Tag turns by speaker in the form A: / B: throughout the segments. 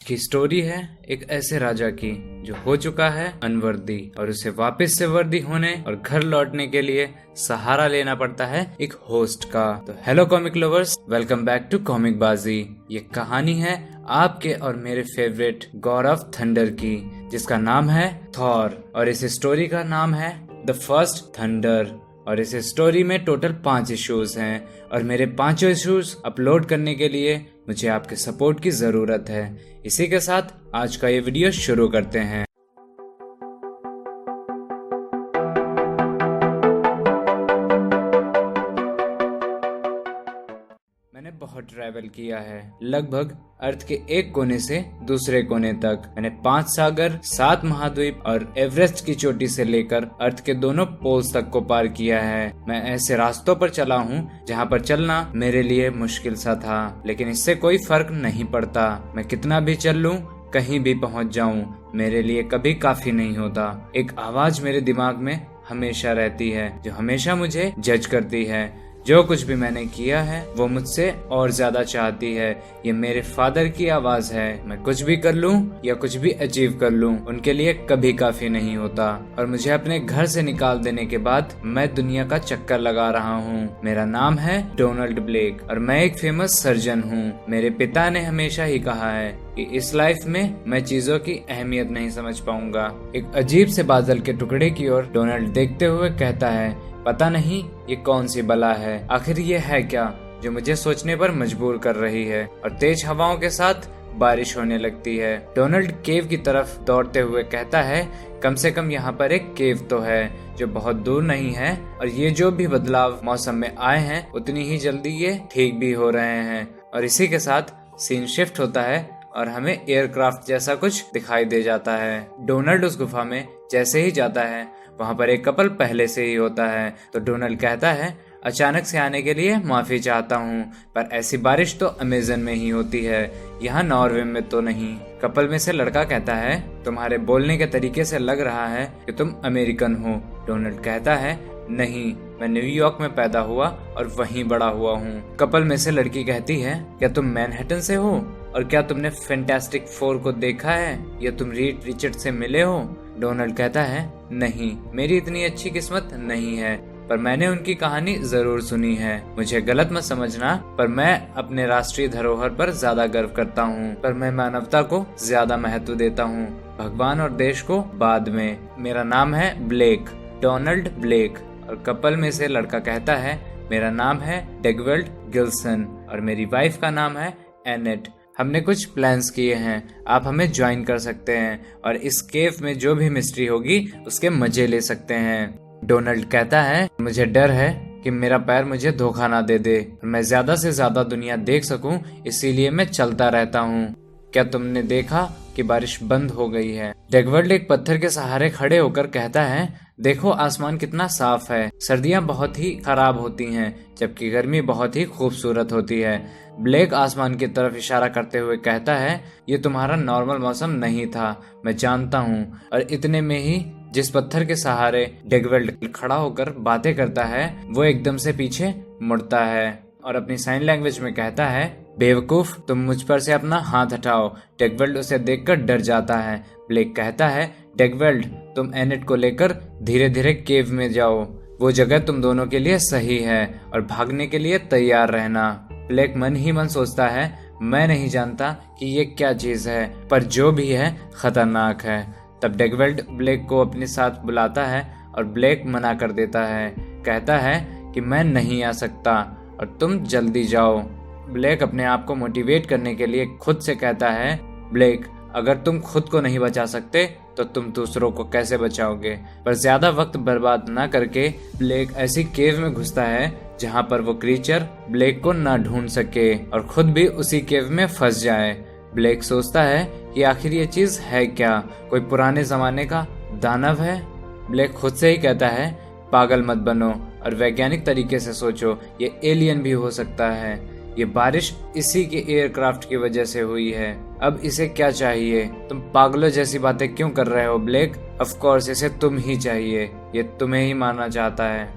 A: की स्टोरी है एक ऐसे राजा की जो हो चुका है अनवर्दी और उसे वापस से वर्दी होने और घर लौटने के लिए सहारा लेना पड़ता है एक होस्ट का। तो hello comic lovers, welcome back to comic Baazi. ये कहानी है आपके और मेरे फेवरेट गॉड ऑफ थंडर की, जिसका नाम है थॉर और इस स्टोरी का नाम है द फर्स्ट थंडर। और इस स्टोरी में टोटल 5 इश्यूज हैं और मेरे 5 इश्यूज अपलोड करने के लिए मुझे आपके सपोर्ट की जरूरत है। इसी के साथ आज का ये वीडियो शुरू करते हैं। मैंने बहुत ट्रैवल किया है, लगभग अर्थ के एक कोने से दूसरे कोने तक। मैंने 5 सागर, 7 महाद्वीप और एवरेस्ट की चोटी से लेकर अर्थ के दोनों पोल्स तक को पार किया है। मैं ऐसे रास्तों पर चला हूँ जहाँ पर चलना मेरे लिए मुश्किल सा था, लेकिन इससे कोई फर्क नहीं पड़ता। मैं कितना भी चल लूँ, कहीं भी पहुँच जाऊँ, मेरे लिए कभी काफी नहीं होता। एक आवाज मेरे दिमाग में हमेशा रहती है जो हमेशा मुझे जज करती है। जो कुछ भी मैंने किया है वो मुझसे और ज्यादा चाहती है। ये मेरे फादर की आवाज है। मैं कुछ भी कर लूं या कुछ भी अचीव कर लूं, उनके लिए कभी काफी नहीं होता। और मुझे अपने घर से निकाल देने के बाद मैं दुनिया का चक्कर लगा रहा हूँ। मेरा नाम है डोनाल्ड ब्लेक और मैं एक फेमस सर्जन हूँ। मेरे पिता ने हमेशा ही कहा है कि इस लाइफ में मैं चीजों की अहमियत नहीं समझ पाऊंगा। एक अजीब से बादल के टुकड़े की ओर डोनाल्ड देखते हुए कहता है, पता नहीं ये कौन सी बला है, आखिर ये है क्या जो मुझे सोचने पर मजबूर कर रही है। और तेज हवाओं के साथ बारिश होने लगती है। डोनाल्ड केव की तरफ दौड़ते हुए कहता है, कम से कम यहाँ पर एक केव तो है जो बहुत दूर नहीं है, और ये जो भी बदलाव मौसम में आए हैं उतनी ही जल्दी ये ठीक भी हो रहे हैं। और इसी के साथ सीन शिफ्ट होता है और हमें एयरक्राफ्ट जैसा कुछ दिखाई दे जाता है। डोनाल्ड उस गुफा में जैसे ही जाता है वहाँ पर एक कपल पहले से ही होता है। तो डोनाल्ड कहता है, अचानक से आने के लिए माफी चाहता हूँ, पर ऐसी बारिश तो अमेजन में ही होती है, यहाँ नॉर्वे में तो नहीं। कपल में से लड़का कहता है, तुम्हारे बोलने के तरीके से लग रहा है कि तुम अमेरिकन हो। डोनाल्ड कहता है, नहीं, मैं न्यूयॉर्क में पैदा हुआ और वहीं बड़ा हुआ हूँ। कपल में से लड़की कहती है, क्या तुम मैनहट्टन से हो? और क्या तुमने फैंटास्टिक 4 को देखा है या तुम रीड रिचर्ड से मिले हो? डोनाल्ड कहता है, नहीं, मेरी इतनी अच्छी किस्मत नहीं है, पर मैंने उनकी कहानी जरूर सुनी है। मुझे गलत मत समझना, पर मैं अपने राष्ट्रीय धरोहर पर ज्यादा गर्व करता हूँ, पर मैं मानवता को ज्यादा महत्व देता हूँ, भगवान और देश को बाद में। मेरा नाम है ब्लेक, डोनाल्ड ब्लेक। और कपल में से लड़का कहता है, मेरा नाम है डेगवेल्ड गिल्सन और मेरी वाइफ का नाम है एनेट। हमने कुछ प्लान्स किए हैं, आप हमें ज्वाइन कर सकते हैं और इस केव में जो भी मिस्ट्री होगी उसके मजे ले सकते हैं। डोनाल्ड कहता है, मुझे डर है कि मेरा पैर मुझे धोखा ना दे दे, मैं ज्यादा से ज्यादा दुनिया देख सकूं, इसीलिए मैं चलता रहता हूं। क्या तुमने देखा कि बारिश बंद हो गई है? डेगवर्ल्ड एक पत्थर के सहारे खड़े होकर कहता है, देखो आसमान कितना साफ है। सर्दियां बहुत ही खराब होती हैं जबकि गर्मी बहुत ही खूबसूरत होती है। ब्लेक आसमान की तरफ इशारा करते हुए कहता है, ये तुम्हारा नॉर्मल मौसम नहीं था, मैं जानता हूँ। और इतने में ही जिस पत्थर के सहारे डेगवेल्ड खड़ा होकर बातें करता है वो एकदम से पीछे मुड़ता है और अपनी साइन लैंग्वेज में कहता है, बेवकूफ, तुम मुझ पर से अपना हाथ हटाओ। डेगवेल्ड उसे देखकर डर जाता है। ब्लेक कहता है, डेगवेल्ड, तुम एनेट को लेकर धीरे धीरे केव में जाओ, वो जगह तुम दोनों के लिए सही है, और भागने के लिए तैयार रहना। ब्लेक मन ही मन सोचता है, मैं नहीं जानता कि ये क्या चीज है, पर जो भी है खतरनाक है। तब डेगवेल्ड ब्लेक को अपने साथ बुलाता है और ब्लेक मना कर देता है, कहता है कि मैं नहीं आ सकता और तुम जल्दी जाओ। ब्लेक अपने आप को मोटिवेट करने के लिए खुद से कहता है, ब्लेक, अगर तुम खुद को नहीं बचा सकते तो तुम दूसरों को कैसे बचाओगे? पर ज्यादा वक्त बर्बाद न करके ब्लेक ऐसी केव में घुसता है जहाँ पर वो क्रीचर ब्लेक को न ढूंढ सके और खुद भी उसी केव में फंस जाए। ब्लेक सोचता है कि आखिर ये चीज है क्या, कोई पुराने जमाने का दानव है? ब्लेक खुद से ही कहता है, पागल मत बनो और वैज्ञानिक तरीके से सोचो, ये एलियन भी हो सकता है। ये बारिश इसी के एयरक्राफ्ट की वजह से हुई है। अब इसे क्या चाहिए? तुम पागलों जैसी बातें क्यों कर रहे हो ब्लेक? ऑफ कोर्स इसे तुम ही चाहिए, ये तुम्हें ही मारना चाहता है।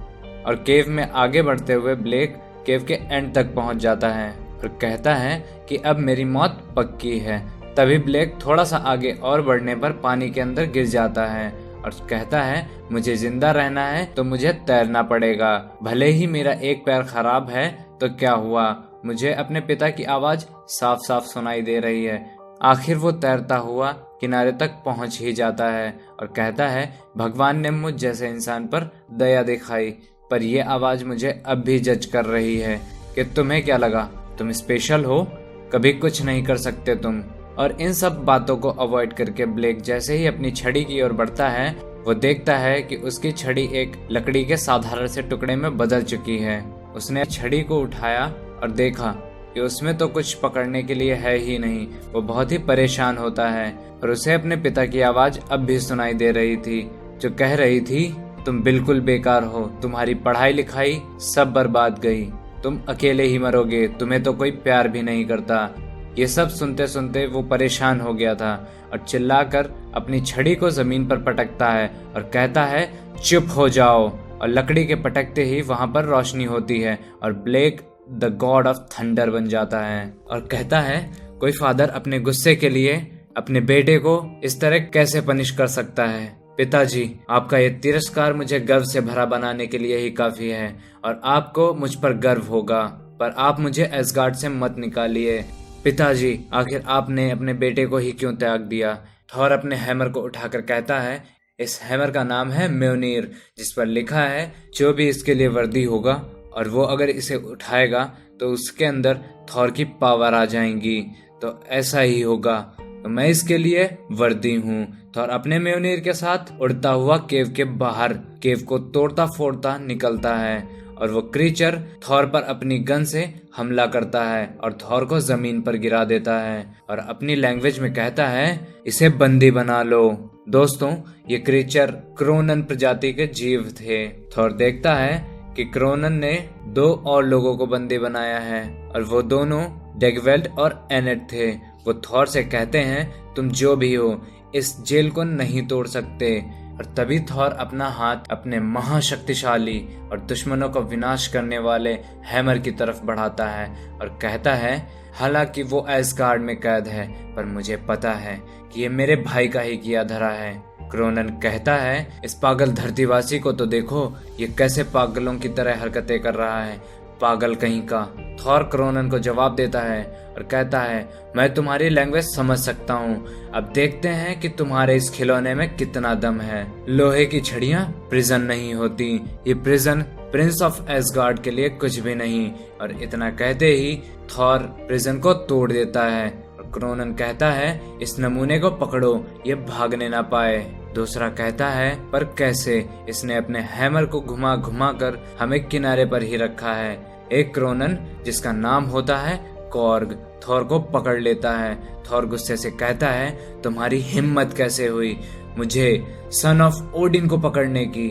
A: और केव में आगे बढ़ते हुए ब्लेक केव के एंड तक पहुंच जाता है और कहता है कि अब मेरी मौत पक्की है। तभी ब्लेक थोड़ा सा आगे और बढ़ने पर पानी के अंदर गिर जाता है और कहता है, मुझे जिंदा रहना है तो मुझे तैरना पड़ेगा। भले ही मेरा एक पैर खराब है तो क्या हुआ, मुझे अपने पिता की आवाज साफ साफ सुनाई दे रही है। आखिर वो तैरता हुआ किनारे तक पहुंच ही जाता है और कहता है, भगवान ने मुझ जैसे इंसान पर दया दिखाई, पर ये आवाज मुझे अब भी जज कर रही है कि तुम्हें क्या लगा, तुम स्पेशल हो, कभी कुछ नहीं कर सकते तुम। और इन सब बातों को अवॉइड करके ब्लेक जैसे ही अपनी छड़ी की ओर बढ़ता है, वो देखता है कि उसकी छड़ी एक लकड़ी के साधारण से टुकड़े में बदल चुकी है। उसने छड़ी को उठाया और देखा कि उसमें तो कुछ पकड़ने के लिए है ही नहीं। वो बहुत ही परेशान होता है और उसे अपने पिता की आवाज अब भी सुनाई दे रही थी, जो कह रही थी, तुम बिल्कुल बेकार हो, तुम्हारी पढ़ाई लिखाई सब बर्बाद गई, तुम अकेले ही मरोगे, तुम्हें तो कोई प्यार भी नहीं करता। ये सब सुनते सुनते वो परेशान हो गया था और चिल्लाकर अपनी छड़ी को जमीन पर पटकता है और कहता है, चुप हो जाओ। और लकड़ी के पटकते ही वहां पर रोशनी होती है और Blake the god of thunder बन जाता है और कहता है, कोई फादर अपने गुस्से के लिए अपने बेटे को इस तरह कैसे पनिश कर सकता है। पिताजी, आपका ये तिरस्कार मुझे गर्व से भरा बनाने के लिए ही काफी है और आपको मुझ पर गर्व होगा, पर आप मुझे एसगार्ड से मत निकालिए। पिताजी, आखिर आपने अपने बेटे को ही क्यों त्याग दिया। थॉर अपने हैमर को उठाकर कहता है, इस हैमर का नाम है म्योनिर, जिस पर लिखा है, जो भी इसके लिए वर्दी होगा और वो अगर इसे उठाएगा तो उसके अंदर थॉर की पावर आ जाएंगी। तो ऐसा ही होगा, तो मैं इसके लिए वर्दी हूँ। थॉर अपने म्योनिर के साथ उड़ता हुआ केव के बाहर केव को तोड़ता फोड़ता निकलता है और वो क्रीचर थॉर पर अपनी गन से हमला करता है और थॉर को जमीन पर गिरा देता है और अपनी लैंग्वेज में कहता है, इसे बंदी बना लो। दोस्तों, ये क्रीचर क्रोनन प्रजाति के जीव थे। थॉर देखता है कि क्रोनन ने 2 और लोगों को बंदी बनाया है और वो दोनों डेगवेल्ट और एनेट थे। वो थॉर से कहते हैं, तुम जो भी हो, इस जेल को नहीं तोड़ सकते। और तभी थॉर अपना हाथ अपने महाशक्तिशाली और दुश्मनों का विनाश करने वाले हैमर की तरफ बढ़ाता है और कहता है, हालांकि वो एसगार्ड में कैद है, पर मुझे पता है कि ये मेरे भाई का ही किया धरा है। क्रोनन कहता है, इस पागल धरतीवासी को तो देखो, ये कैसे पागलों की तरह हरकतें कर रहा है, पागल कहीं का। थॉर क्रोनन को जवाब देता है और कहता है, मैं तुम्हारी लैंग्वेज समझ सकता हूँ, अब देखते हैं कि तुम्हारे इस खिलौने में कितना दम है। लोहे की छड़ियाँ प्रिजन नहीं होती, ये प्रिजन प्रिंस ऑफ एसगार्ड के लिए कुछ भी नहीं। और इतना कहते ही थॉर प्रिजन को तोड़ देता है और क्रोनन कहता है, इस नमूने को पकड़ो, ये भागने ना पाए। दूसरा कहता है, पर कैसे, इसने अपने हैमर को घुमा घुमा कर हमें किनारे पर ही रखा है। एक क्रोनन जिसका नाम होता है कॉर्ग थॉर को पकड़ लेता है। थॉर गुस्से से कहता है, तुम्हारी हिम्मत कैसे हुई मुझे, सन ऑफ ओडिन को पकड़ने की,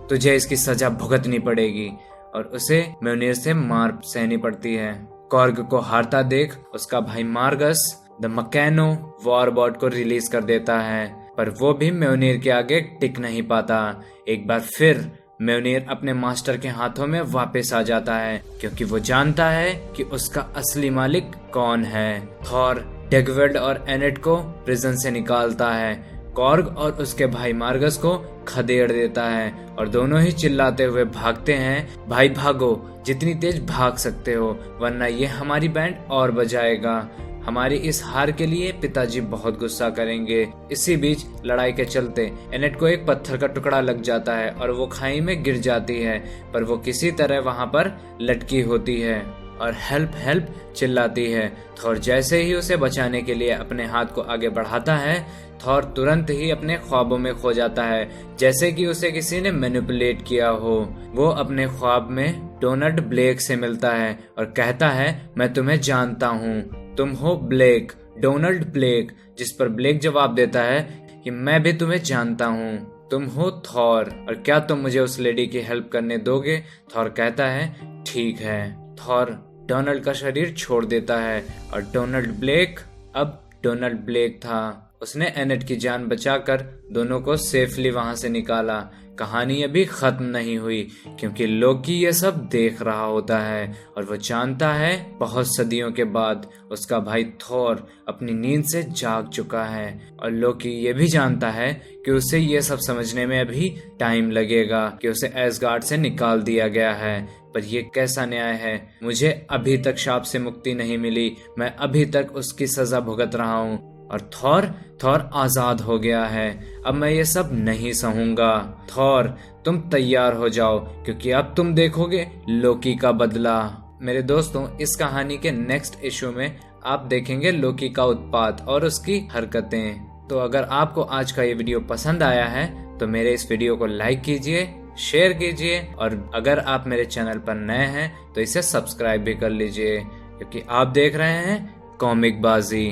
A: तुझे इसकी सजा भुगतनी पड़ेगी। और उसे म्योनिर से मार सहनी पड़ती है। कॉर्ग को हारता देख उसका भाई मार्गस द मकैनो वॉरबॉट को रिलीज कर देता है, पर वो भी म्योनिर के आगे टिक नहीं पाता। एक बार फिर म्योनिर अपने मास्टर के हाथों में वापस आ जाता है, क्योंकि वो जानता है कि उसका असली मालिक कौन है। थॉर डेगवेल्ड और एनेट को प्रिजन से निकालता है, कॉर्ग और उसके भाई मार्गस को खदेड़ देता है और दोनों ही चिल्लाते हुए भागते हैं, भाई भागो, जितनी तेज भाग सकते हो, वरना ये हमारी बैंड और बजाएगा। हमारी इस हार के लिए पिताजी बहुत गुस्सा करेंगे। इसी बीच लड़ाई के चलते एनेट को एक पत्थर का टुकड़ा लग जाता है और वो खाई में गिर जाती है, पर वो किसी तरह वहां पर लटकी होती है और हेल्प हेल्प चिल्लाती है। थॉर जैसे ही उसे बचाने के लिए अपने हाथ को आगे बढ़ाता है, थॉर तुरंत ही अपने ख्वाबों में खो जाता है, जैसे कि उसे किसी ने मैनिपुलेट किया हो। वो अपने ख्वाब में डोनाल्ड ब्लेक से मिलता है और कहता है, मैं तुम्हें जानता हूँ, तुम हो ब्लेक, डोनाल्ड ब्लेक। जिस पर ब्लेक जवाब देता है कि मैं भी तुम्हें जानता हूँ, तुम हो थॉर, और क्या तुम मुझे उस लेडी की हेल्प करने दोगे। थॉर कहता है, ठीक है। थॉर डोनाल्ड का शरीर छोड़ देता है और डोनाल्ड ब्लेक अब डोनाल्ड ब्लेक था। उसने एनेट की जान बचाकर दोनों को सेफली वहां से निकाला। कहानी अभी खत्म नहीं हुई, क्योंकि लोकी ये सब देख रहा होता है और वो जानता है बहुत सदियों के बाद उसका भाई थोर अपनी नींद से जाग चुका है। और लोकी ये भी जानता है कि उसे ये सब समझने में अभी टाइम लगेगा कि उसे एसगार्ड से निकाल दिया गया है। पर ये कैसा न्याय है? मुझे अभी तक शाप से मुक्ति नहीं मिली, मैं अभी तक उसकी सजा भुगत रहा हूँ और थोर आजाद हो गया है। अब मैं ये सब नहीं सहूंगा। थोर, तुम तैयार हो जाओ, क्योंकि अब तुम देखोगे लोकी का बदला। मेरे दोस्तों, इस कहानी के नेक्स्ट इशू में आप देखेंगे लोकी का उत्पात और उसकी हरकतें। तो अगर आपको आज का ये वीडियो पसंद आया है तो मेरे इस वीडियो को लाइक कीजिए, शेयर कीजिए और अगर आप मेरे चैनल पर नए हैं तो इसे सब्सक्राइब भी कर लीजिए, क्योंकि आप देख रहे हैं कॉमिक बाजी।